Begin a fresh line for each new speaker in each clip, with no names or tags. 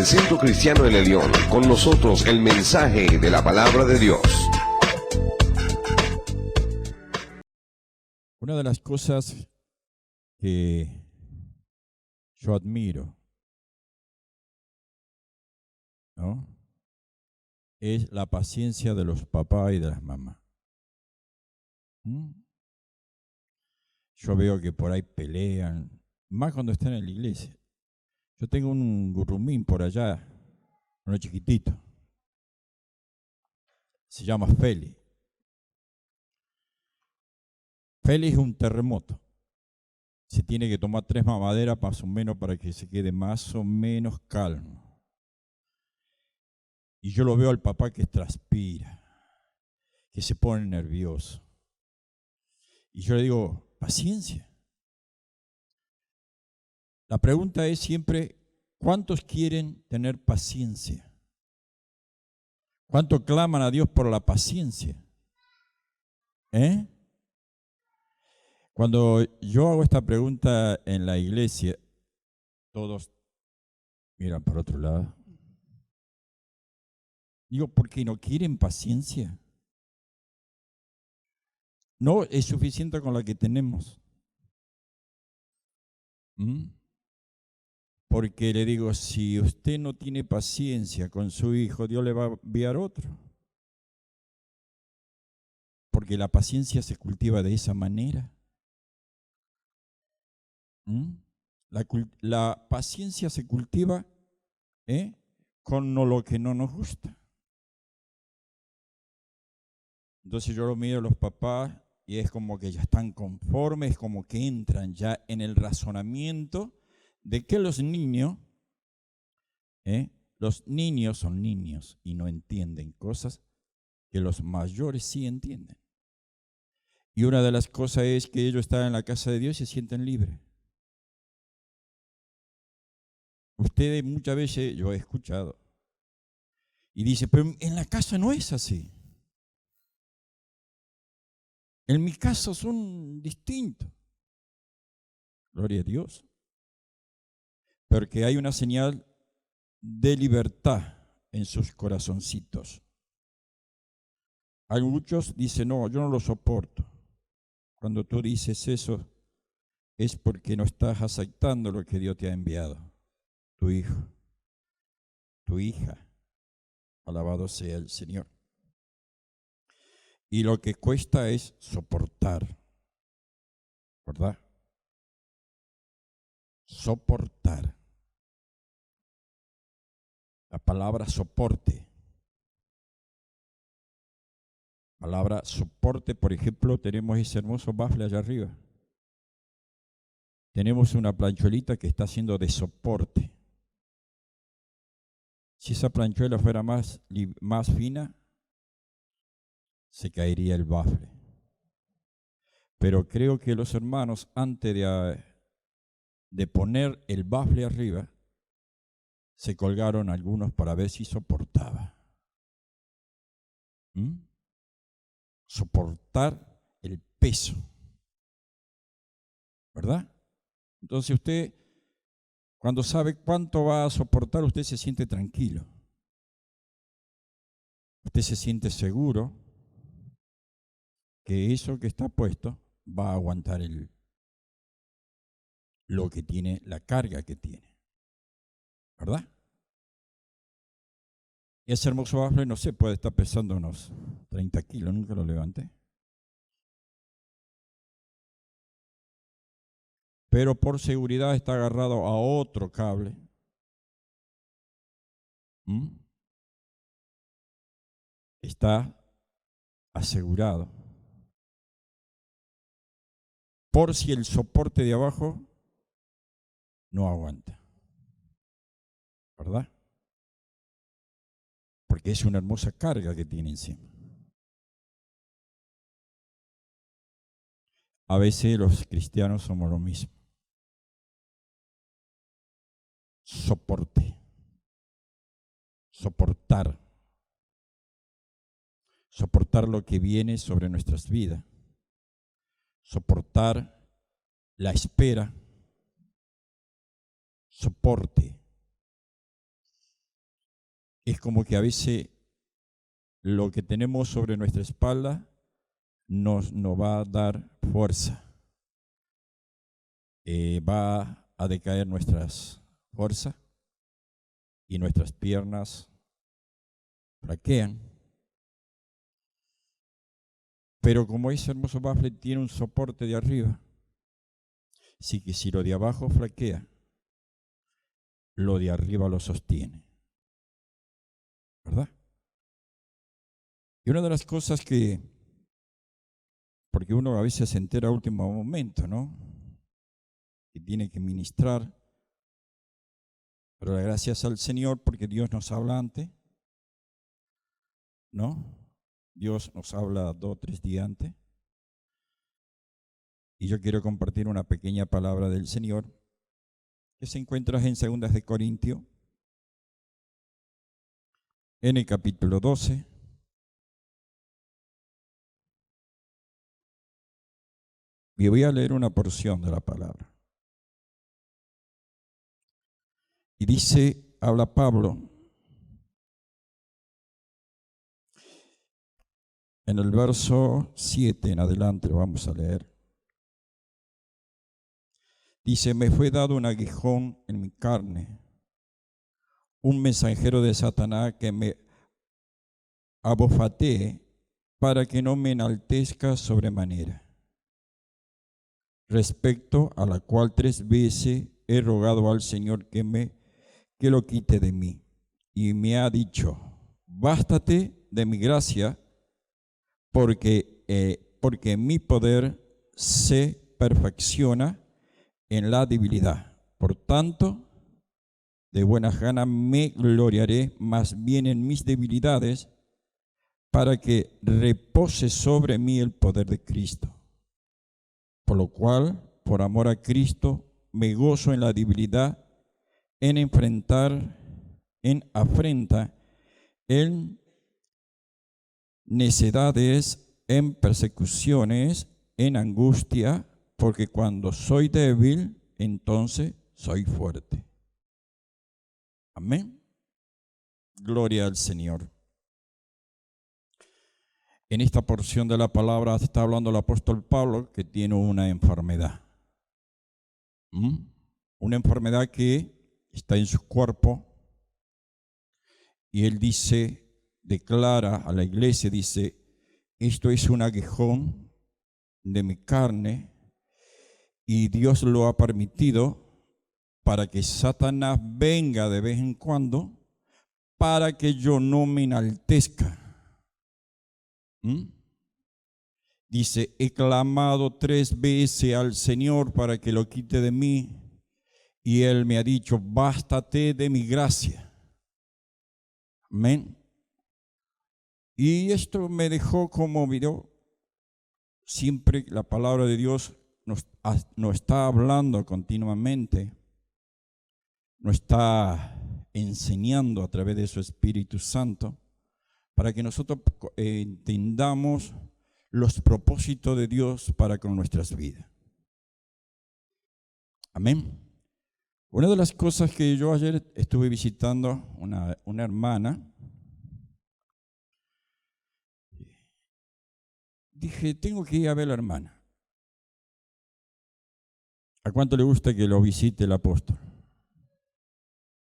del Centro Cristiano El Elyon. Con nosotros el mensaje de la palabra de Dios.
Una de las cosas que yo admiro, ¿no?, es la paciencia de los papás y de las mamás. Yo veo que por ahí pelean, más cuando están en la iglesia. Yo tengo un gurrumín por allá, uno chiquitito, se llama Feli. Feli es un terremoto. Se tiene que tomar 3 mamaderas más o menos para que se quede más o menos calmo. Y yo lo veo al papá que transpira, que se pone nervioso. Y yo le digo, paciencia. La pregunta es siempre, ¿cuántos quieren tener paciencia? ¿Cuánto claman a Dios por la paciencia? Cuando yo hago esta pregunta en la iglesia, todos miran para otro lado. Digo, ¿por qué no quieren paciencia? No es suficiente con la que tenemos. Porque le digo, si usted no tiene paciencia con su hijo, Dios le va a enviar otro. Porque la paciencia se cultiva de esa manera. La paciencia se cultiva con lo que no nos gusta. Entonces yo lo miro a los papás y es como que ya están conformes, como que entran ya en el razonamiento de que los niños son niños y no entienden cosas que los mayores sí entienden. Y una de las cosas es que ellos están en la casa de Dios y se sienten libres. Ustedes muchas veces, yo he escuchado, y dice, pero en la casa no es así. En mi casa son distintos. Gloria a Dios. Porque hay una señal de libertad en sus corazoncitos. Hay muchos dicen, no, yo no lo soporto. Cuando tú dices eso, es porque no estás aceptando lo que Dios te ha enviado. Tu hijo, tu hija. Alabado sea el Señor. Y lo que cuesta es soportar, ¿verdad? Soportar. La palabra soporte. Palabra soporte, por ejemplo, tenemos ese hermoso bafle allá arriba. Tenemos una planchuelita que está haciendo de soporte. Si esa planchuela fuera más fina, se caería el bafle. Pero creo que los hermanos, antes de poner el bafle arriba, se colgaron algunos para ver si soportaba. Soportar el peso, ¿verdad? Entonces usted, cuando sabe cuánto va a soportar, usted se siente tranquilo. Usted se siente seguro que eso que está puesto va a aguantar lo que tiene, la carga que tiene, ¿verdad? Y ese hermoso bafle, no sé, puede estar pesando unos 30 kilos, nunca lo levanté. Pero por seguridad está agarrado a otro cable. Está asegurado. Por si el soporte de abajo no aguanta, ¿verdad? Porque es una hermosa carga que tiene encima. A veces los cristianos somos lo mismo. Soporte. Soportar. Soportar lo que viene sobre nuestras vidas. Soportar la espera. Soporte. es como que a veces lo que tenemos sobre nuestra espalda nos va a dar fuerza. Va a decaer nuestras fuerzas y nuestras piernas flaquean. Pero como ese hermoso bafle tiene un soporte de arriba, así que si lo de abajo flaquea, lo de arriba lo sostiene. ¿Verdad? Y una de las cosas porque uno a veces se entera a último momento, ¿no? Que tiene que ministrar, pero gracias al Señor porque Dios nos habla antes, ¿no? Dios nos habla 2 o 3 días antes. Y yo quiero compartir una pequeña palabra del Señor que se encuentra en 2 de Corintios, en el capítulo 12. Y voy a leer una porción de la palabra. Y dice, habla Pablo, en el verso 7 en adelante, lo vamos a leer. Dice, me fue dado un aguijón en mi carne, un mensajero de Satanás que me abofetee para que no me enaltezca sobremanera, respecto a la cual 3 veces he rogado al Señor que lo quite de mí. Y me ha dicho, bástate de mi gracia, porque mi poder se perfecciona en la debilidad. Por tanto, de buena gana me gloriaré más bien en mis debilidades, para que repose sobre mí el poder de Cristo. Por lo cual, por amor a Cristo, me gozo en la debilidad, en afrenta, en necedades, en persecuciones, en angustia, porque cuando soy débil, entonces soy fuerte. Amén. Gloria al Señor. En esta porción de la palabra está hablando el apóstol Pablo que tiene una enfermedad. Una enfermedad que está en su cuerpo. Y él declara a la iglesia, dice, esto es un aguijón de mi carne y Dios lo ha permitido para que Satanás venga de vez en cuando para que yo no me enaltezca. Dice, he clamado 3 veces al Señor para que lo quite de mí y Él me ha dicho, bástate de mi gracia. Amén. Y esto me dejó conmovido. Siempre la palabra de Dios nos está hablando continuamente, nos está enseñando a través de su Espíritu Santo para que nosotros entendamos los propósitos de Dios para con nuestras vidas. Amén. Una de las cosas que yo ayer estuve visitando una hermana, dije, tengo que ir a ver a la hermana. ¿A cuánto le gusta que lo visite el apóstol?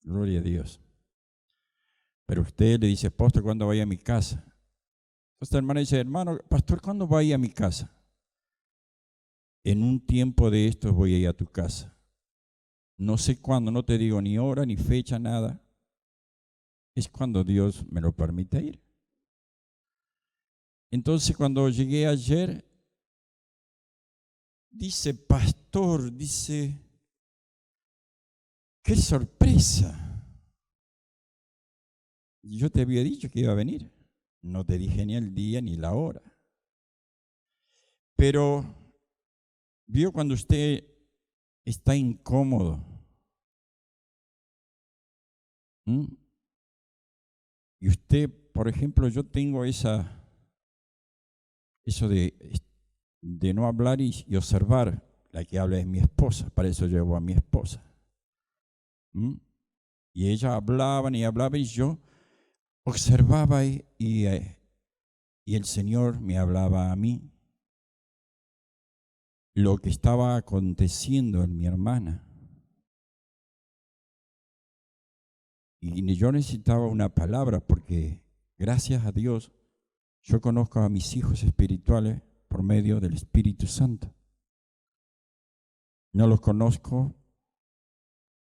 Gloria a Dios. Pero usted le dice, apóstol, ¿cuándo vaya a mi casa? Esta hermana dice, hermano, pastor, ¿cuándo vaya a mi casa? En un tiempo de estos voy a ir a tu casa. No sé cuándo, no te digo ni hora, ni fecha, nada. Es cuando Dios me lo permite ir. Entonces, cuando llegué ayer, dice, pastor, qué sorpresa. Yo te había dicho que iba a venir. No te dije ni el día ni la hora. Pero vio cuando usted está incómodo. Y usted, por ejemplo, yo tengo eso de no hablar y observar. La que habla es mi esposa, para eso llevo a mi esposa. Y ella hablaban y yo observaba y el Señor me hablaba a mí lo que estaba aconteciendo en mi hermana. Y yo necesitaba una palabra porque, gracias a Dios, yo conozco a mis hijos espirituales por medio del Espíritu Santo. No los conozco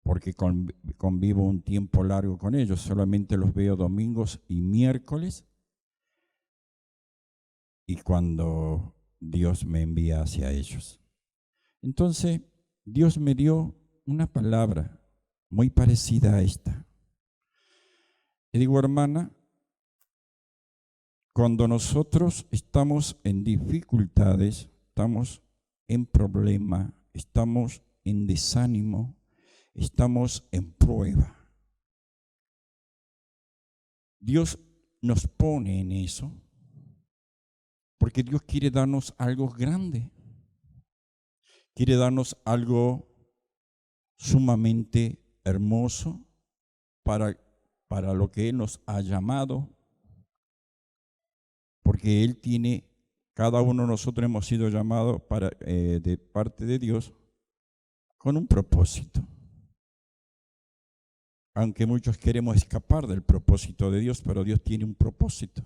porque convivo un tiempo largo con ellos, solamente los veo domingos y miércoles y cuando Dios me envía hacia ellos. Entonces, Dios me dio una palabra muy parecida a esta. Y digo, hermana, cuando nosotros estamos en dificultades, estamos en problema, estamos en desánimo, estamos en prueba, Dios nos pone en eso porque Dios quiere darnos algo grande, quiere darnos algo sumamente hermoso para lo que Él nos ha llamado, porque Él tiene, cada uno de nosotros hemos sido llamados de parte de Dios con un propósito. Aunque muchos queremos escapar del propósito de Dios, pero Dios tiene un propósito.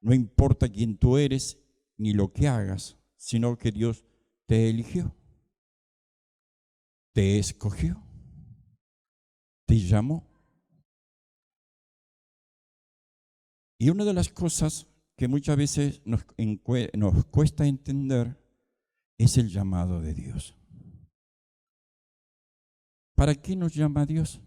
No importa quién tú eres ni lo que hagas, sino que Dios te eligió, te escogió, te llamó. Y una de las cosas que muchas veces nos cuesta entender es el llamado de Dios. ¿Para qué nos llama Dios?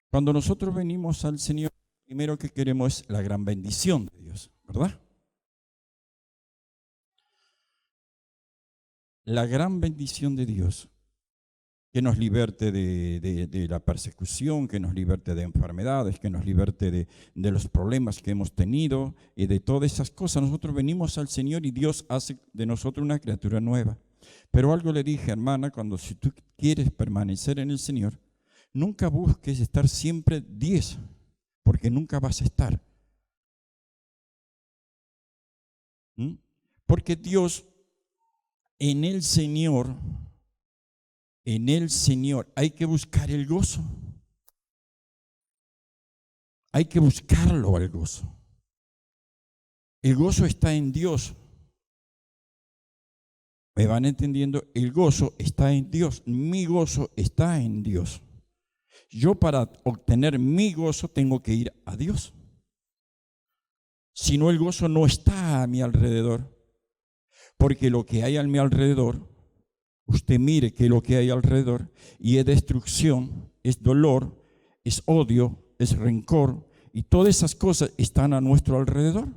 Cuando nosotros venimos al Señor, lo primero que queremos es la gran bendición de Dios, ¿verdad? La gran bendición de Dios, que nos liberte de la persecución, que nos liberte de enfermedades, que nos liberte de los problemas que hemos tenido y de todas esas cosas. Nosotros venimos al Señor y Dios hace de nosotros una criatura nueva. Pero algo le dije, hermana, si tú quieres permanecer en el Señor, nunca busques estar siempre 10, porque nunca vas a estar. Porque Dios, en el Señor hay que buscar el gozo. Hay que buscarlo al gozo. El gozo está en Dios. ¿Me van entendiendo? El gozo está en Dios. Mi gozo está en Dios. Yo para obtener mi gozo tengo que ir a Dios. Si no, el gozo no está a mi alrededor. Porque lo que hay a mi alrededor, usted mire que lo que hay alrededor, y es destrucción, es dolor, es odio, es rencor, y todas esas cosas están a nuestro alrededor.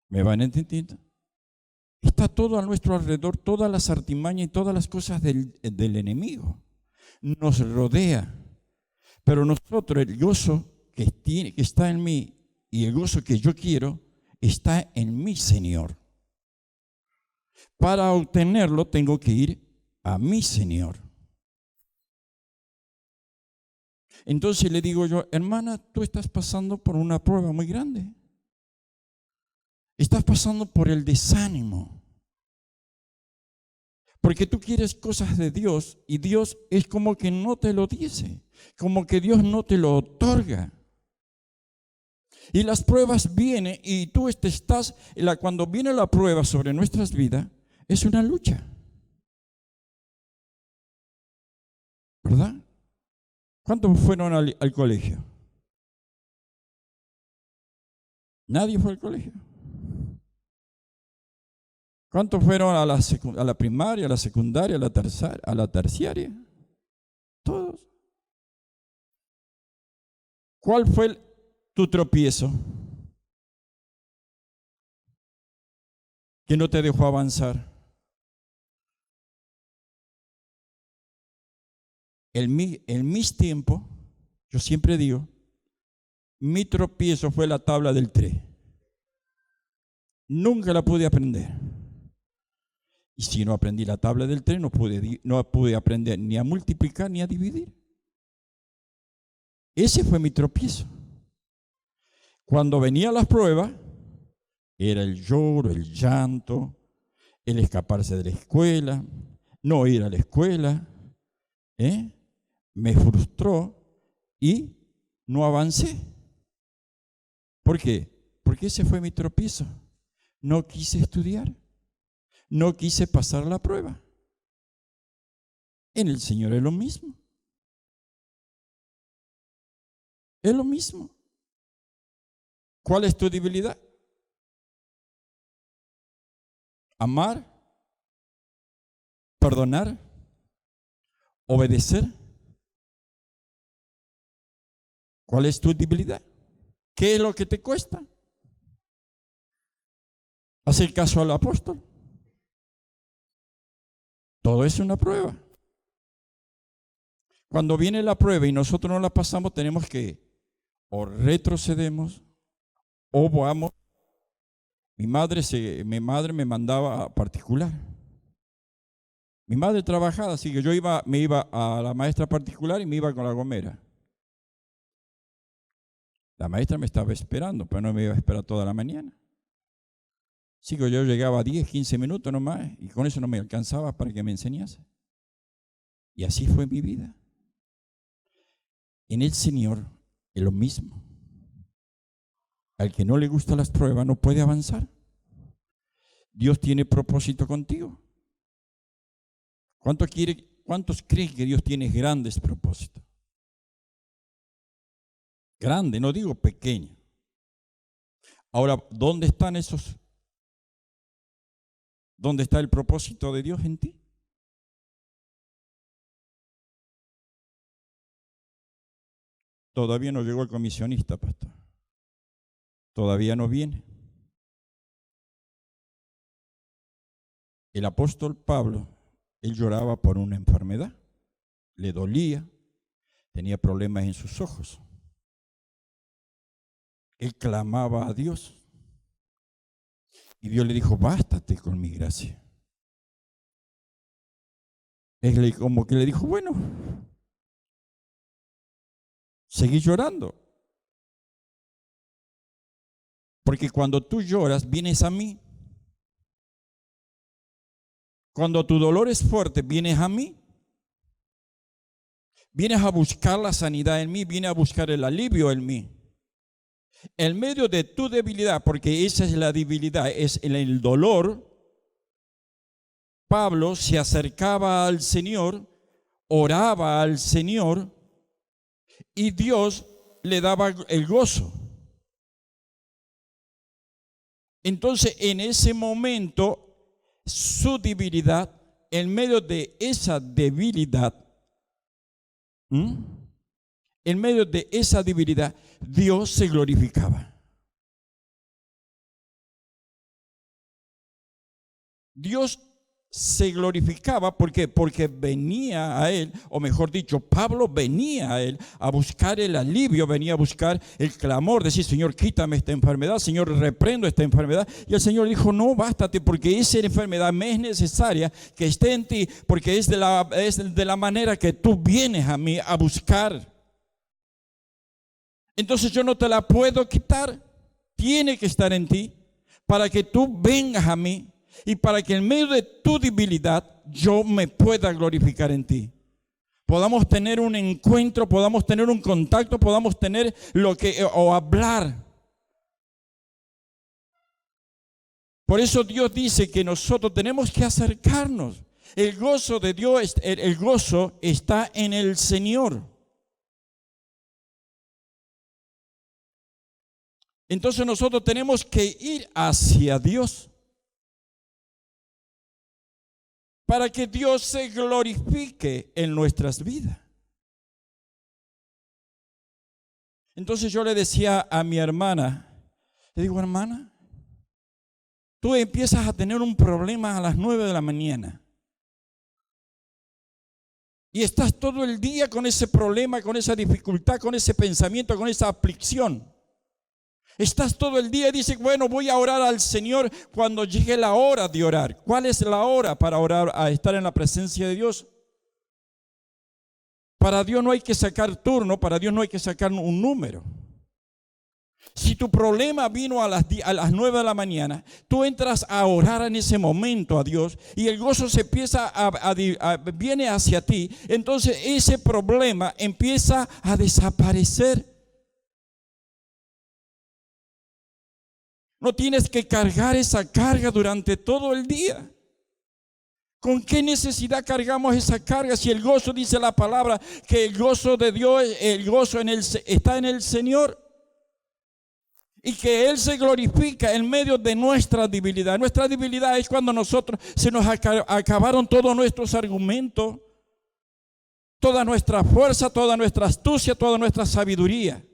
¿Me van entendiendo? Está todo a nuestro alrededor, todas las artimañas y todas las cosas del enemigo. Nos rodea. Pero nosotros, el gozo que está en mí y el gozo que yo quiero, está en mi Señor. Para obtenerlo tengo que ir a mi Señor. Entonces le digo yo, hermana, tú estás pasando por una prueba muy grande. Estás pasando por el desánimo. Porque tú quieres cosas de Dios y Dios es como que no te lo dice, como que Dios no te lo otorga. Y las pruebas vienen y tú cuando viene la prueba sobre nuestras vidas, es una lucha. ¿Verdad? ¿Cuántos fueron al colegio? Nadie fue al colegio. ¿Cuántos fueron a la primaria, a la secundaria, a la terciaria? Todos. ¿Cuál fue tu tropiezo que no te dejó avanzar? En mis tiempos, yo siempre digo, mi tropiezo fue la tabla del 3. Nunca la pude aprender. Y si no aprendí la tabla del 3, no pude aprender ni a multiplicar ni a dividir. Ese fue mi tropiezo. Cuando venían las pruebas, era el lloro, el llanto, el escaparse de la escuela, no ir a la escuela, me frustró y no avancé. ¿Por qué? Porque ese fue mi tropiezo. No quise estudiar, no quise pasar la prueba. En el Señor es lo mismo. Es lo mismo. ¿Cuál es tu debilidad? Amar, perdonar, obedecer. ¿Cuál es tu debilidad? ¿Qué es lo que te cuesta? Hacer caso al apóstol. Todo es una prueba. Cuando viene la prueba y nosotros no la pasamos, tenemos que o retrocedemos o vamos. Mi madre me mandaba a particular. Mi madre trabajaba, así que me iba a la maestra particular y me iba con la gomera. La maestra me estaba esperando, pero no me iba a esperar toda la mañana. Así que yo llegaba a 10, 15 minutos nomás y con eso no me alcanzaba para que me enseñase. Y así fue mi vida. En el Señor es lo mismo. Al que no le gustan las pruebas no puede avanzar. Dios tiene propósito contigo. ¿Cuántos creen que Dios tiene grandes propósitos? Grande, no digo pequeño. Ahora, ¿dónde están esos? ¿Dónde está el propósito de Dios en ti? Todavía no llegó el comisionista, pastor. Todavía no viene. El apóstol Pablo, él lloraba por una enfermedad, le dolía, tenía problemas en sus ojos. Él clamaba a Dios y Dios le dijo, bástate con mi gracia. Él como que le dijo, bueno, seguí llorando. Porque cuando tú lloras, vienes a mí. Cuando tu dolor es fuerte, vienes a mí. Vienes a buscar la sanidad en mí, vienes a buscar el alivio en mí. En medio de tu debilidad, porque esa es la debilidad, es en el dolor, Pablo se acercaba al Señor, oraba al Señor y Dios le daba el gozo. Entonces, en ese momento, su debilidad, en medio de esa debilidad, en medio de esa debilidad, Dios se glorificaba. Dios se glorificaba, ¿por qué? Porque venía a él, o mejor dicho, Pablo venía a él a buscar el alivio, venía a buscar el clamor, decir, Señor, quítame esta enfermedad, Señor, reprendo esta enfermedad. Y el Señor dijo, no, bástate, porque esa enfermedad me es necesaria que esté en ti, porque es de la manera que tú vienes a mí a buscar. Entonces yo no te la puedo quitar, tiene que estar en ti para que tú vengas a mí. Y para que en medio de tu debilidad yo me pueda glorificar en ti. Podamos tener un encuentro, podamos tener un contacto, podamos tener o hablar. Por eso Dios dice que nosotros tenemos que acercarnos. El gozo de Dios, el gozo está en el Señor. Entonces nosotros tenemos que ir hacia Dios. Para que Dios se glorifique en nuestras vidas. Entonces yo le decía a mi hermana, le digo, hermana, tú empiezas a tener un problema a las 9 de la mañana. Y estás todo el día con ese problema, con esa dificultad, con ese pensamiento, con esa aflicción. Estás todo el día y dices, bueno, voy a orar al Señor cuando llegue la hora de orar. ¿Cuál es la hora para orar, a estar en la presencia de Dios? Para Dios no hay que sacar turno, para Dios no hay que sacar un número. Si tu problema vino a las 9 de la mañana, tú entras a orar en ese momento a Dios y el gozo se empieza viene hacia ti, entonces ese problema empieza a desaparecer. No tienes que cargar esa carga durante todo el día. ¿Con qué necesidad cargamos esa carga si el gozo, dice la palabra, que el gozo de Dios, el gozo está en el Señor? Y que Él se glorifica en medio de nuestra debilidad. Nuestra debilidad es cuando se nos acabaron todos nuestros argumentos, toda nuestra fuerza, toda nuestra astucia, toda nuestra sabiduría.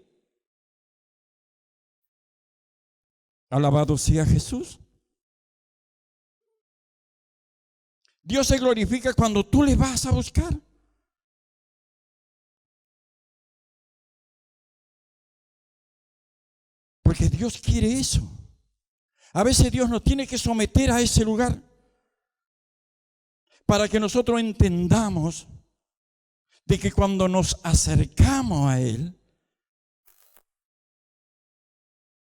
Alabado sea Jesús. Dios se glorifica cuando tú le vas a buscar. Porque Dios quiere eso. A veces Dios nos tiene que someter a ese lugar para que nosotros entendamos de que cuando nos acercamos a Él,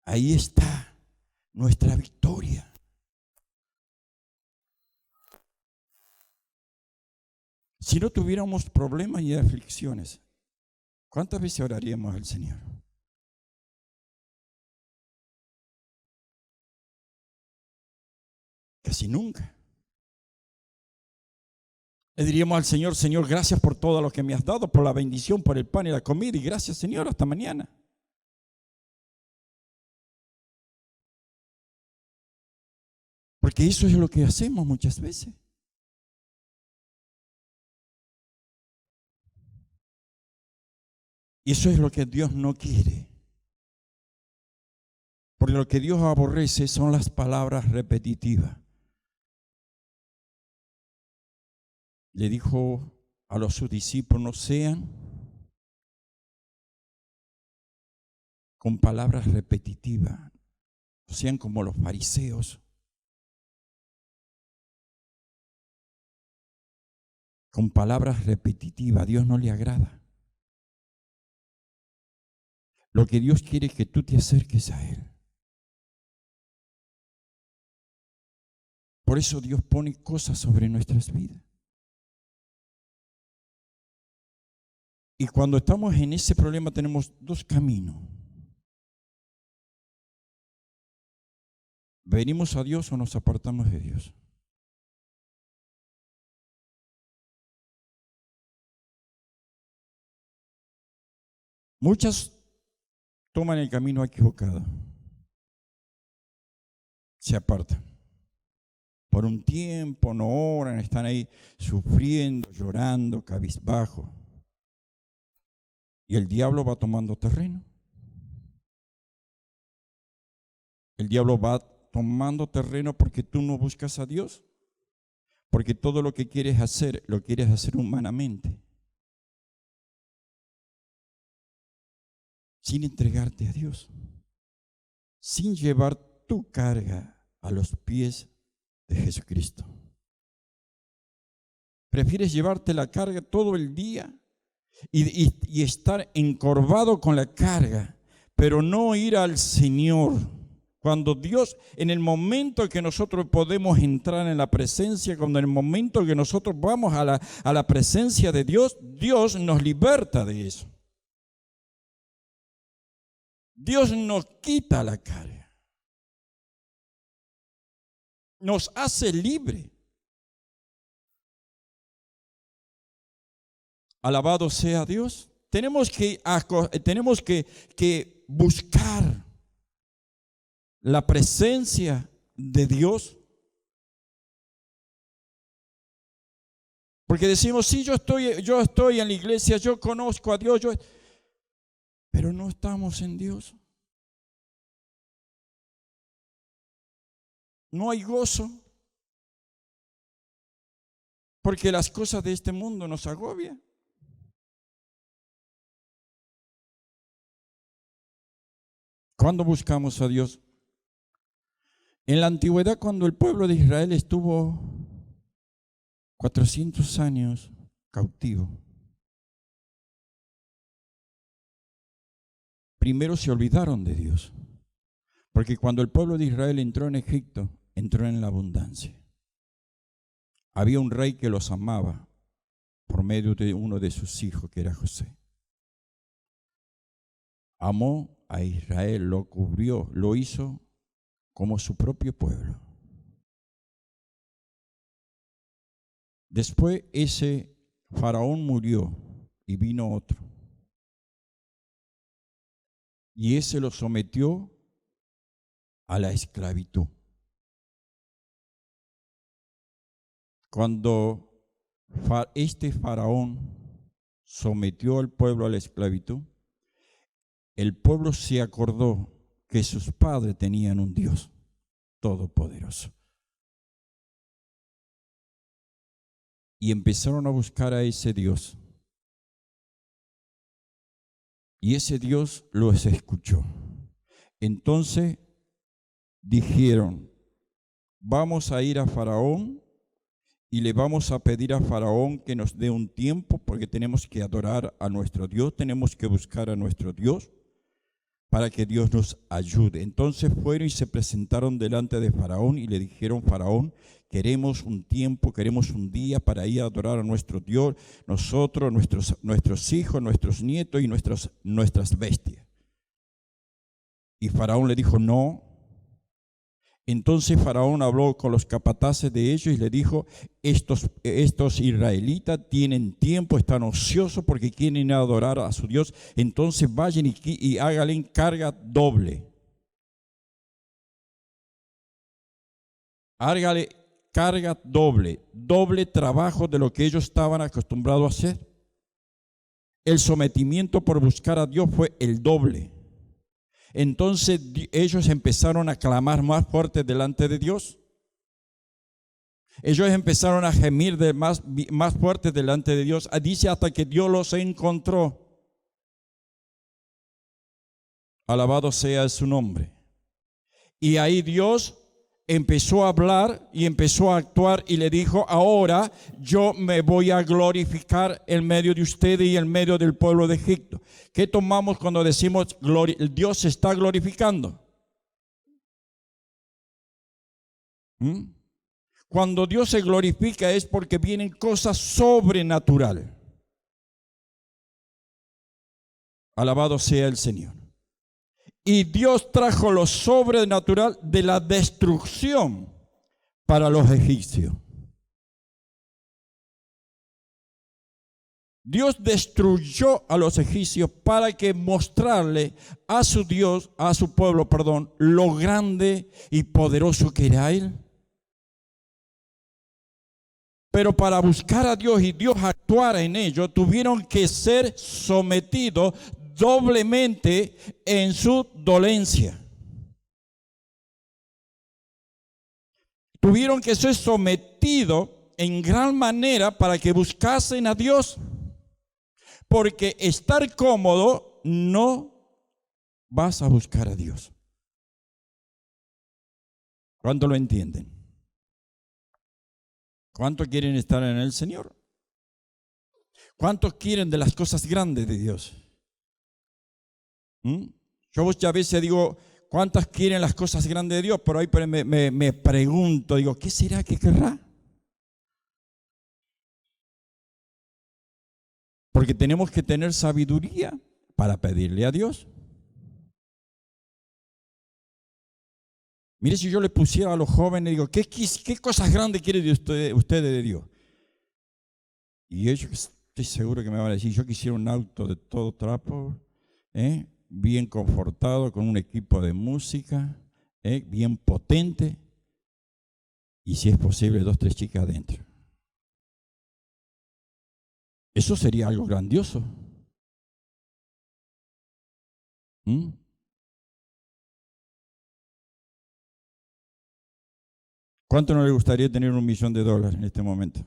ahí está nuestra victoria. Si no tuviéramos problemas y aflicciones, ¿cuántas veces oraríamos al Señor? Casi nunca. Le diríamos al Señor, Señor, gracias por todo lo que me has dado, por la bendición, por el pan y la comida, y gracias, Señor, hasta mañana. Porque eso es lo que hacemos muchas veces. Y eso es lo que Dios no quiere. Porque lo que Dios aborrece son las palabras repetitivas. Le dijo a sus discípulos, no sean con palabras repetitivas, no sean como los fariseos, con palabras repetitivas. A Dios no le agrada. Lo que Dios quiere es que tú te acerques a Él. Por eso Dios pone cosas sobre nuestras vidas. Y cuando estamos en ese problema tenemos dos caminos. ¿Venimos a Dios o nos apartamos de Dios? Muchas toman el camino equivocado. Se apartan. Por un tiempo no oran, están ahí sufriendo, llorando, cabizbajo. Y el diablo va tomando terreno. El diablo va tomando terreno porque tú no buscas a Dios. Porque todo lo que quieres hacer, lo quieres hacer humanamente. Sin entregarte a Dios. Sin llevar tu carga a los pies de Jesucristo. Prefieres llevarte la carga todo el día y estar encorvado con la carga, pero no ir al Señor. Cuando Dios, en el momento que nosotros podemos entrar en la presencia, cuando en el momento que nosotros vamos a la presencia de Dios, Dios nos liberta de eso. Dios nos quita la carga. Nos hace libre. Alabado sea Dios. Tenemos que buscar la presencia de Dios. Porque decimos, sí, yo estoy en la iglesia, yo conozco a Dios, pero no estamos en Dios. No hay gozo. Porque las cosas de este mundo nos agobian. ¿Cuándo buscamos a Dios? En la antigüedad, cuando el pueblo de Israel estuvo 400 años cautivo, primero se olvidaron de Dios, porque cuando el pueblo de Israel entró en Egipto, entró en la abundancia. Había un rey que los amaba por medio de uno de sus hijos, que era José. Amó a Israel, lo cubrió, lo hizo como su propio pueblo. Después ese faraón murió y vino otro. Y ese lo sometió a la esclavitud. Cuando este faraón sometió al pueblo a la esclavitud, el pueblo se acordó que sus padres tenían un Dios todopoderoso. Y empezaron a buscar a ese Dios. Y ese Dios los escuchó. Entonces dijeron, vamos a ir a Faraón y le vamos a pedir a Faraón que nos dé un tiempo porque tenemos que adorar a nuestro Dios, tenemos que buscar a nuestro Dios para que Dios nos ayude. Entonces fueron y se presentaron delante de Faraón y le dijeron, Faraón, queremos un tiempo, queremos un día para ir a adorar a nuestro Dios, nosotros, nuestros hijos, nuestros nietos y nuestras bestias. Y Faraón le dijo, no. Entonces Faraón habló con los capataces de ellos y le dijo, estos israelitas tienen tiempo, están ociosos porque quieren adorar a su Dios, entonces vayan y háganle carga doble. Hágale carga doble, doble trabajo de lo que ellos estaban acostumbrados a hacer. El sometimiento por buscar a Dios fue el doble. Entonces ellos empezaron a clamar más fuerte delante de Dios. Ellos empezaron a gemir más fuerte delante de Dios. Dice hasta que Dios los encontró. Alabado sea su nombre. Y ahí Dios empezó a hablar y empezó a actuar y le dijo, ahora yo me voy a glorificar en medio de ustedes y en medio del pueblo de Egipto. ¿Qué tomamos cuando decimos Dios se está glorificando? Cuando Dios se glorifica es porque vienen cosas sobrenaturales. Alabado sea el Señor. Y Dios trajo lo sobrenatural de la destrucción para los egipcios. Dios destruyó a los egipcios para que mostrarle a su Dios, a su pueblo, lo grande y poderoso que era Él. Pero para buscar a Dios y Dios actuara en ellos, tuvieron que ser sometidos doblemente en su dolencia. Tuvieron que ser sometidos en gran manera para que buscasen a Dios. Porque estar cómodo no vas a buscar a Dios. ¿Cuánto lo entienden? ¿Cuántos quieren estar en el Señor? ¿Cuántos quieren de las cosas grandes de Dios? Yo muchas veces digo, ¿cuántas quieren las cosas grandes de Dios? Pero ahí me pregunto, digo, ¿qué será que querrá? Porque tenemos que tener sabiduría para pedirle a Dios. Mire, si yo le pusiera a los jóvenes, digo, ¿qué cosas grandes quiere de ustedes de Dios? Y ellos, estoy seguro que me van a decir, yo quisiera un auto de todo trapo, bien confortado, con un equipo de música, bien potente, y si es posible, 2 o 3 chicas adentro. Eso sería algo grandioso. ¿Cuánto no le gustaría tener $1 millón en este momento?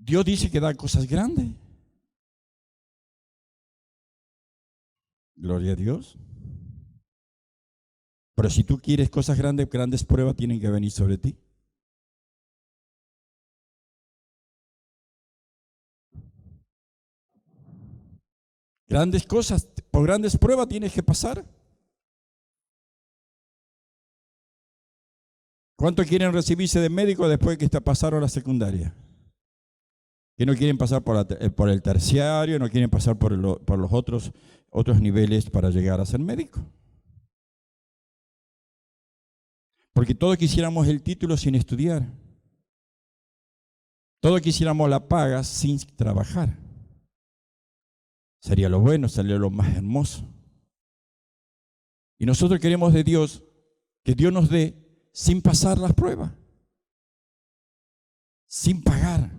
Dios dice que da cosas grandes. Gloria a Dios. Pero si tú quieres cosas grandes, grandes pruebas tienen que venir sobre ti. Grandes cosas, por grandes pruebas tienes que pasar. ¿Cuántos quieren recibirse de médico después que pasaron la secundaria? Que no quieren pasar por el terciario, no quieren pasar por los otros niveles para llegar a ser médico. Porque todos quisiéramos el título sin estudiar. Todos quisiéramos la paga sin trabajar. Sería lo bueno, sería lo más hermoso. Y nosotros queremos de Dios que Dios nos dé sin pasar las pruebas, sin pagar.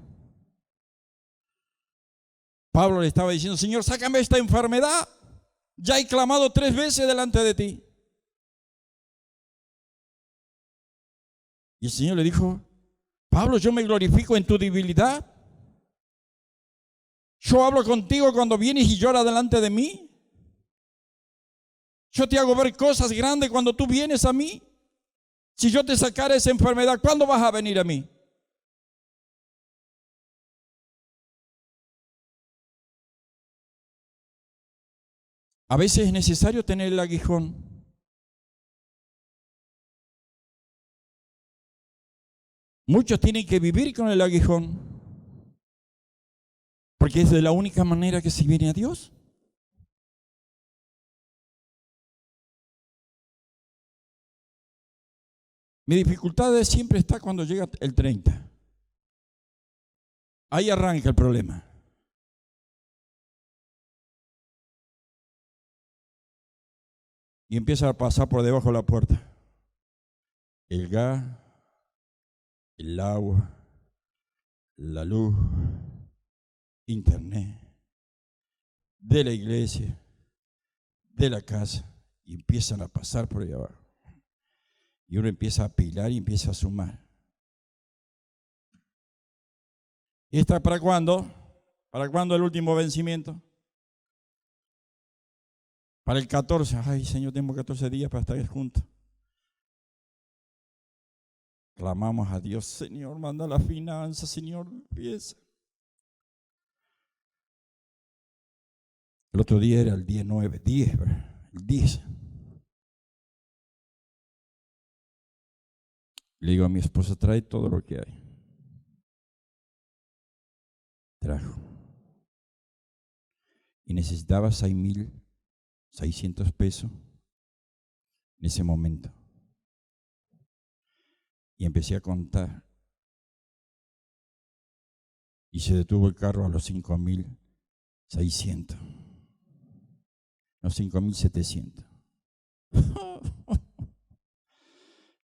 Pablo le estaba diciendo: Señor, sácame esta enfermedad. Ya he clamado 3 veces delante de ti. Y el Señor le dijo: Pablo, yo me glorifico en tu debilidad. Yo hablo contigo cuando vienes y lloras delante de mí. Yo te hago ver cosas grandes cuando tú vienes a mí. Si yo te sacara esa enfermedad, ¿cuándo vas a venir a mí? A veces es necesario tener el aguijón. Muchos tienen que vivir con el aguijón, porque es de la única manera que se viene a Dios. Mi dificultad siempre está cuando llega el 30. Ahí arranca el problema. Y empieza a pasar por debajo de la puerta el gas, el agua, la luz, internet, de la iglesia, de la casa, y empiezan a pasar por ahí abajo. Y uno empieza a apilar y empieza a sumar. ¿Y está para cuándo? ¿Para cuándo el último vencimiento? Para el 14. Ay, Señor, tengo 14 días para estar juntos. Clamamos a Dios: Señor, manda la finanza, Señor, empieza. El otro día era el día 9, el 10. Le digo a mi esposa: trae todo lo que hay. Trajo. Y necesitaba 6,600 pesos en ese momento. Y empecé a contar. Y se detuvo el carro a los 5,600. No, 5,700.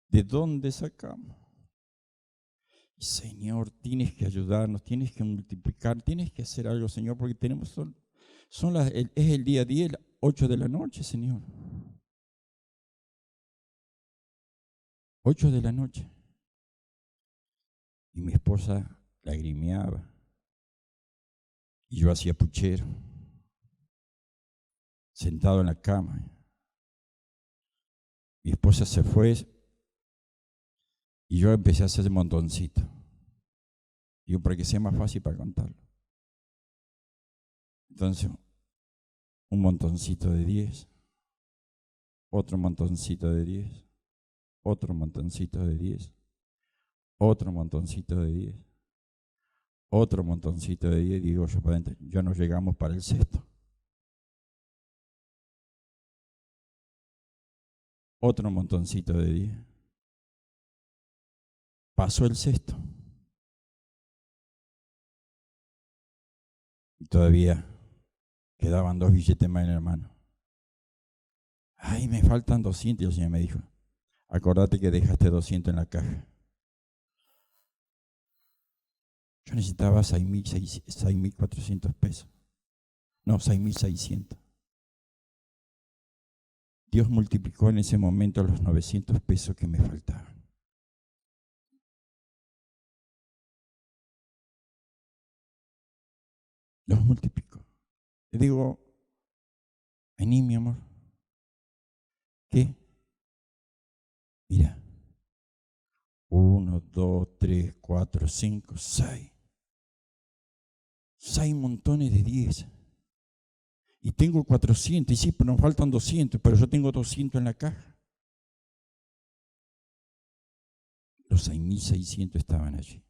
¿De dónde sacamos? Señor, tienes que ayudarnos, tienes que multiplicar, tienes que hacer algo, Señor, porque tenemos es el día 10, 8 de la noche, Señor. 8 de la noche. Y mi esposa lagrimeaba. Y yo hacía puchero, sentado en la cama. Mi esposa se fue y yo empecé a hacer un montoncito. Digo, para que sea más fácil para contarlo. Entonces, un montoncito de 10, otro montoncito de 10, otro montoncito de 10, otro montoncito de 10, otro montoncito de 10, digo yo para adentro, ya nos llegamos para el sexto. Otro montoncito de 10. Pasó el sexto. Y todavía quedaban 2 billetes más en la mano. Ay, me faltan 200. Y el Señor me dijo: acordate que dejaste 200 en la caja. Yo necesitaba 6,400 pesos. No, 6,600. Dios multiplicó en ese momento los 900 pesos que me faltaban. los multiplicó. Le digo, vení, mi amor. ¿Qué? Mira. 1, 2, 3, 4, 5, 6. 6 montones de 10. Y tengo 400. Y sí, pero nos faltan 200. Pero yo tengo 200 en la caja. Los 6.600 estaban allí.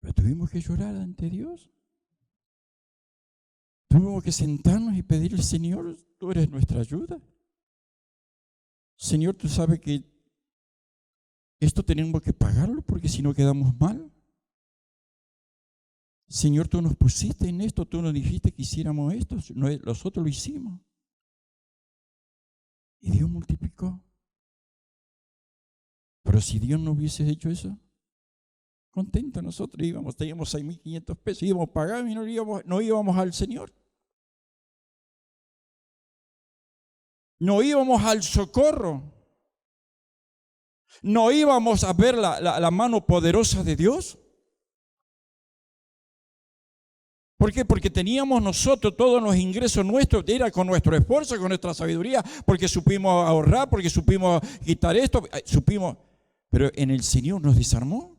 Pero tuvimos que llorar ante Dios. Tuvimos que sentarnos y pedirle, Señor, tú eres nuestra ayuda. Señor, tú sabes que esto tenemos que pagarlo porque si no quedamos mal. Señor, tú nos pusiste en esto, tú nos dijiste que hiciéramos esto, nosotros lo hicimos. Y Dios multiplicó. Pero si Dios no hubiese hecho eso, contentos nosotros teníamos 6.500 pesos, íbamos a pagar y no íbamos al Señor. No íbamos al socorro. No íbamos a ver la mano poderosa de Dios. ¿Por qué? Porque teníamos nosotros todos los ingresos nuestros, era con nuestro esfuerzo, con nuestra sabiduría, porque supimos ahorrar, porque supimos quitar esto, pero en el Señor nos desarmó.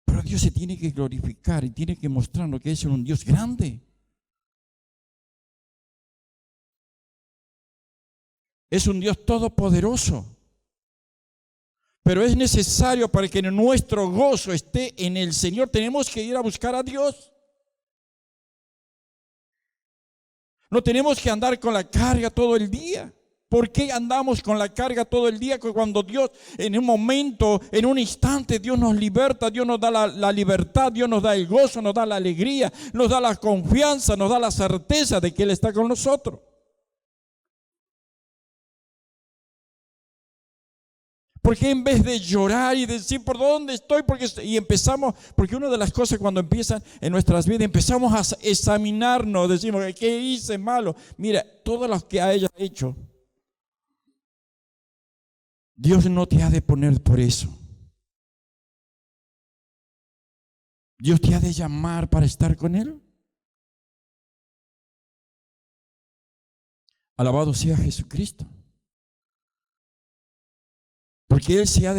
Pero Dios se tiene que glorificar y tiene que mostrarnos que es un Dios grande. Es un Dios todopoderoso. Pero es necesario para que nuestro gozo esté en el Señor. Tenemos que ir a buscar a Dios. No tenemos que andar con la carga todo el día. ¿Por qué andamos con la carga todo el día? Cuando Dios en un momento, en un instante, Dios nos liberta, Dios nos da la libertad, Dios nos da el gozo, nos da la alegría, nos da la confianza, nos da la certeza de que Él está con nosotros. Porque en vez de llorar y decir por dónde estoy, porque una de las cosas cuando empiezan en nuestras vidas, empezamos a examinarnos, decimos, ¿qué hice malo? Mira, todo lo que haya hecho, Dios no te ha de poner por eso. Dios te ha de llamar para estar con Él. Alabado sea Jesucristo. Porque Él se ha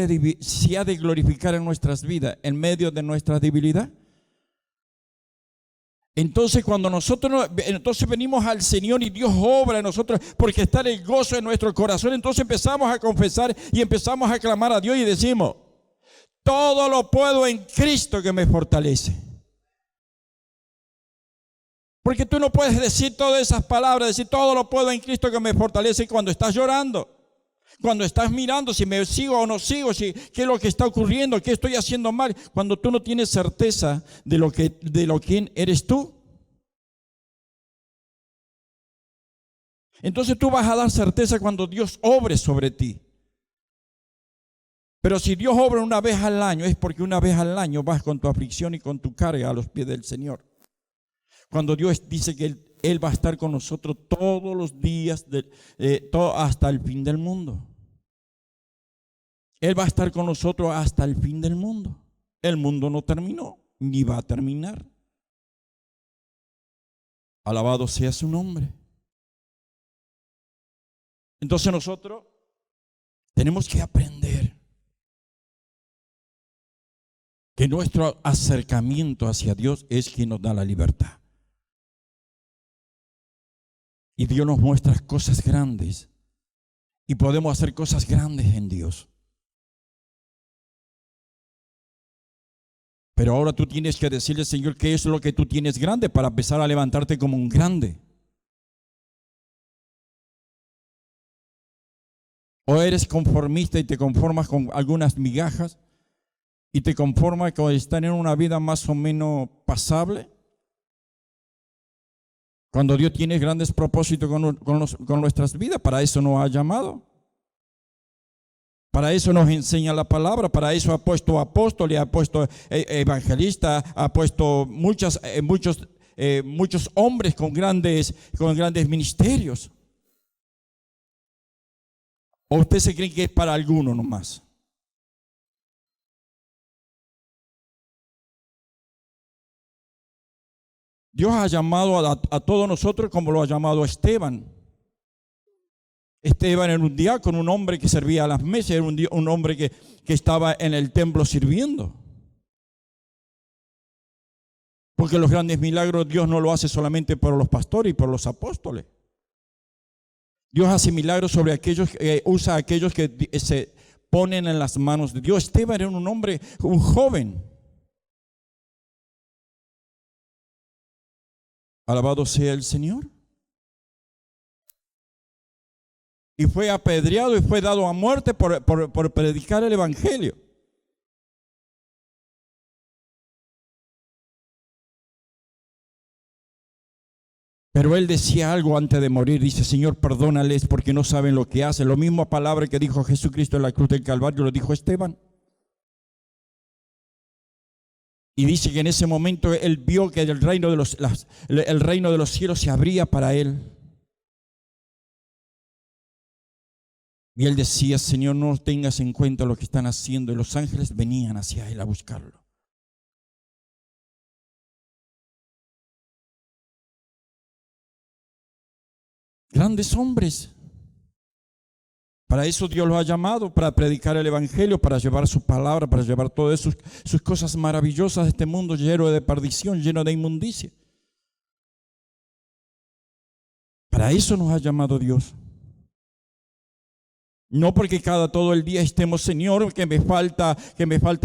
de glorificar en nuestras vidas, en medio de nuestra debilidad. Entonces cuando entonces venimos al Señor y Dios obra en nosotros, porque está el gozo en nuestro corazón, entonces empezamos a confesar y empezamos a clamar a Dios y decimos, todo lo puedo en Cristo que me fortalece. Porque tú no puedes decir todas esas palabras, decir todo lo puedo en Cristo que me fortalece cuando estás llorando. Cuando estás mirando si me sigo o no sigo, qué es lo que está ocurriendo, qué estoy haciendo mal, cuando tú no tienes certeza de lo que eres tú. Entonces tú vas a dar certeza cuando Dios obre sobre ti. Pero si Dios obra una vez al año, es porque una vez al año vas con tu aflicción y con tu carga a los pies del Señor. Cuando Dios dice que Él va a estar con nosotros todos los días, hasta el fin del mundo. Él va a estar con nosotros hasta el fin del mundo. El mundo no terminó, ni va a terminar. Alabado sea su nombre. Entonces nosotros tenemos que aprender que nuestro acercamiento hacia Dios es quien nos da la libertad. Y Dios nos muestra cosas grandes. Y podemos hacer cosas grandes en Dios. Pero ahora tú tienes que decirle, Señor, ¿qué es lo que tú tienes grande? Para empezar a levantarte como un grande. O eres conformista y te conformas con algunas migajas. Y te conformas con estar en una vida más o menos pasable. Cuando Dios tiene grandes propósitos con nuestras vidas, para eso nos ha llamado. Para eso nos enseña la palabra, para eso ha puesto apóstoles, ha puesto evangelistas, ha puesto muchos hombres con grandes ministerios. ¿O usted se cree que es para alguno nomás? Dios ha llamado a todos nosotros como lo ha llamado a Esteban. Esteban era un diácono, un hombre que servía a las mesas, era un hombre que estaba en el templo sirviendo. Porque los grandes milagros Dios no lo hace solamente por los pastores y por los apóstoles. Dios hace milagros sobre aquellos, usa a aquellos que se ponen en las manos de Dios. Esteban era un hombre, un joven. Alabado sea el Señor. Y fue apedreado y fue dado a muerte por predicar el evangelio. Pero él decía algo antes de morir. Dice: Señor, perdónales porque no saben lo que hacen. Lo mismo palabra que dijo Jesucristo en la cruz del Calvario lo dijo Esteban. Y dice que en ese momento él vio que el reino de los cielos se abría para él. Y él decía: Señor, no tengas en cuenta lo que están haciendo. Y los ángeles venían hacia él a buscarlo. Grandes hombres. Para eso Dios los ha llamado, para predicar el evangelio, para llevar su palabra, para llevar todas sus cosas maravillosas de este mundo lleno de perdición, lleno de inmundicia. Para eso nos ha llamado Dios. No porque todo el día estemos: Señor, que me falta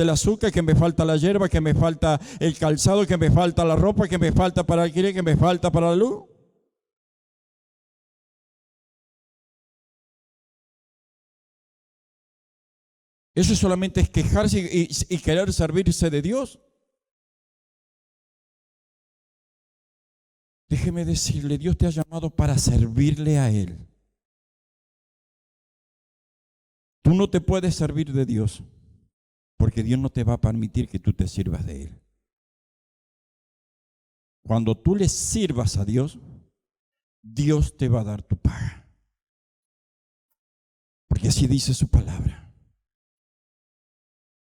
el azúcar, que me falta la hierba, que me falta el calzado, que me falta la ropa, que me falta para alquiler, que me falta para la luz. Eso solamente es quejarse y querer servirse de Dios. Déjeme decirle, Dios te ha llamado para servirle a Él. Tú no te puedes servir de Dios, porque Dios no te va a permitir que tú te sirvas de Él. Cuando tú le sirvas a Dios, Dios te va a dar tu paga. Porque así dice su palabra.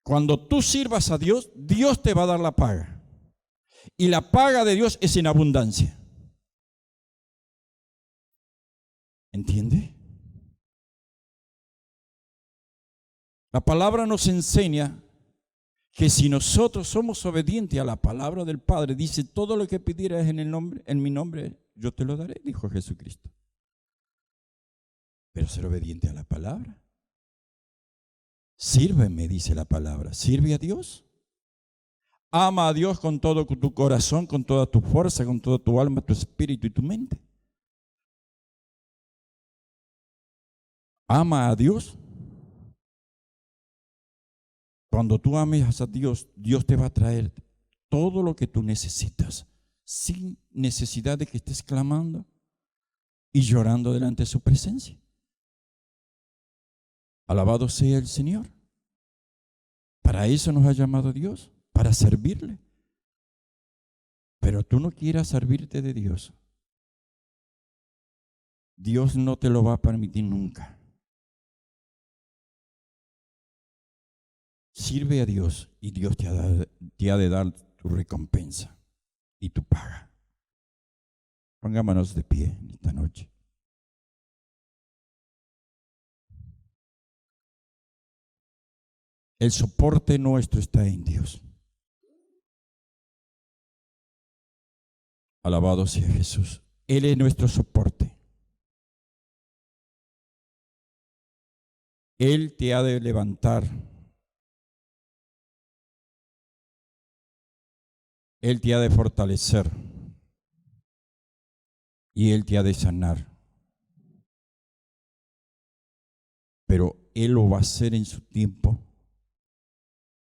Cuando tú sirvas a Dios, Dios te va a dar la paga. Y la paga de Dios es en abundancia. ¿Entiende? La palabra nos enseña que si nosotros somos obedientes a la palabra del Padre, dice: todo lo que pidieras en mi nombre, yo te lo daré, dijo Jesucristo. Pero ser obediente a la palabra. Sírveme, dice la palabra. Sirve a Dios. Ama a Dios con todo tu corazón, con toda tu fuerza, con toda tu alma, tu espíritu y tu mente. Ama a Dios. Cuando tú ames a Dios, Dios te va a traer todo lo que tú necesitas, sin necesidad de que estés clamando y llorando delante de su presencia. Alabado sea el Señor. Para eso nos ha llamado Dios, para servirle. Pero tú no quieras servirte de Dios, Dios no te lo va a permitir nunca. Sirve a Dios y Dios te ha de dar tu recompensa y tu paga. Pongámonos de pie esta noche. El soporte nuestro está en Dios. Alabado sea Jesús. Él es nuestro soporte. Él te ha de levantar. Él te ha de fortalecer. Y Él te ha de sanar. Pero Él lo va a hacer en su tiempo.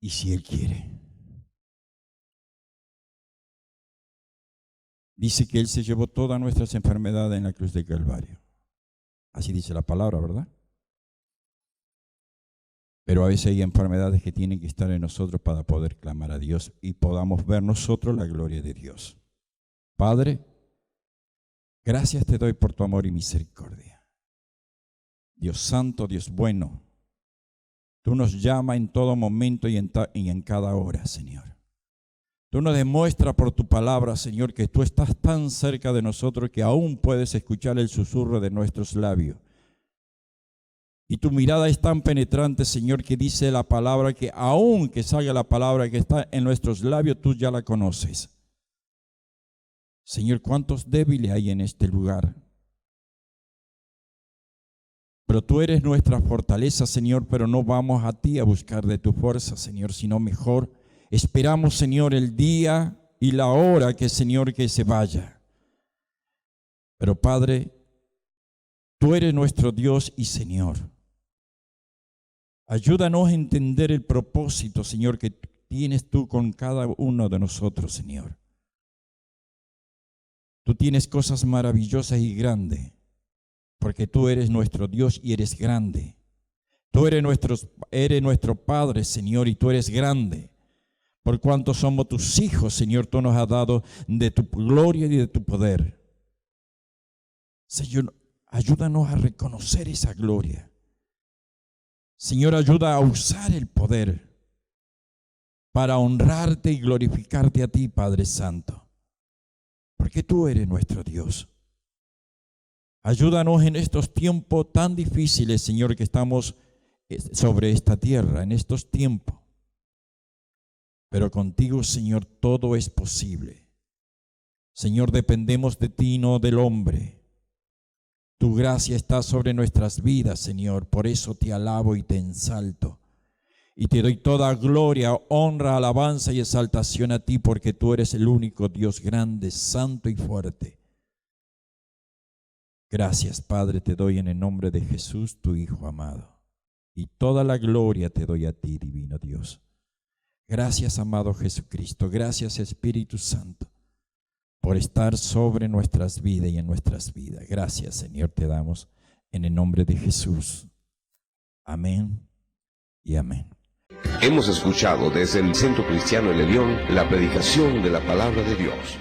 Y si Él quiere. Dice que Él se llevó todas nuestras enfermedades en la cruz del Calvario. Así dice la palabra, ¿verdad? Pero a veces hay enfermedades que tienen que estar en nosotros para poder clamar a Dios y podamos ver nosotros la gloria de Dios. Padre, gracias te doy por tu amor y misericordia. Dios santo, Dios bueno, tú nos llamas en todo momento y en cada hora, Señor. Tú nos demuestras por tu palabra, Señor, que tú estás tan cerca de nosotros que aún puedes escuchar el susurro de nuestros labios. Y tu mirada es tan penetrante, Señor, que dice la palabra que aún que salga la palabra que está en nuestros labios, tú ya la conoces. Señor, ¿cuántos débiles hay en este lugar? Pero tú eres nuestra fortaleza, Señor, pero no vamos a ti a buscar de tu fuerza, Señor, sino mejor esperamos, Señor, el día y la hora que, Señor, que se vaya. Pero, Padre, tú eres nuestro Dios y Señor. Ayúdanos a entender el propósito, Señor, que tienes tú con cada uno de nosotros, Señor. Tú tienes cosas maravillosas y grandes, porque tú eres nuestro Dios y eres grande. Tú eres nuestro Padre, Señor, y tú eres grande. Por cuanto somos tus hijos, Señor, tú nos has dado de tu gloria y de tu poder. Señor, ayúdanos a reconocer esa gloria. Señor, ayuda a usar el poder para honrarte y glorificarte a ti, Padre Santo, porque tú eres nuestro Dios. Ayúdanos en estos tiempos tan difíciles, Señor, que estamos sobre esta tierra, en estos tiempos. Pero contigo, Señor, todo es posible. Señor, dependemos de ti, no del hombre. Tu gracia está sobre nuestras vidas, Señor. Por eso te alabo y te ensalto. Y te doy toda gloria, honra, alabanza y exaltación a ti, porque tú eres el único Dios grande, santo y fuerte. Gracias, Padre, te doy en el nombre de Jesús, tu Hijo amado. Y toda la gloria te doy a ti, divino Dios. Gracias, amado Jesucristo. Gracias, Espíritu Santo, por estar sobre nuestras vidas y en nuestras vidas. Gracias, Señor, te damos en el nombre de Jesús. Amén y amén.
Hemos escuchado desde el Centro Cristiano El Elión la predicación de la Palabra de Dios.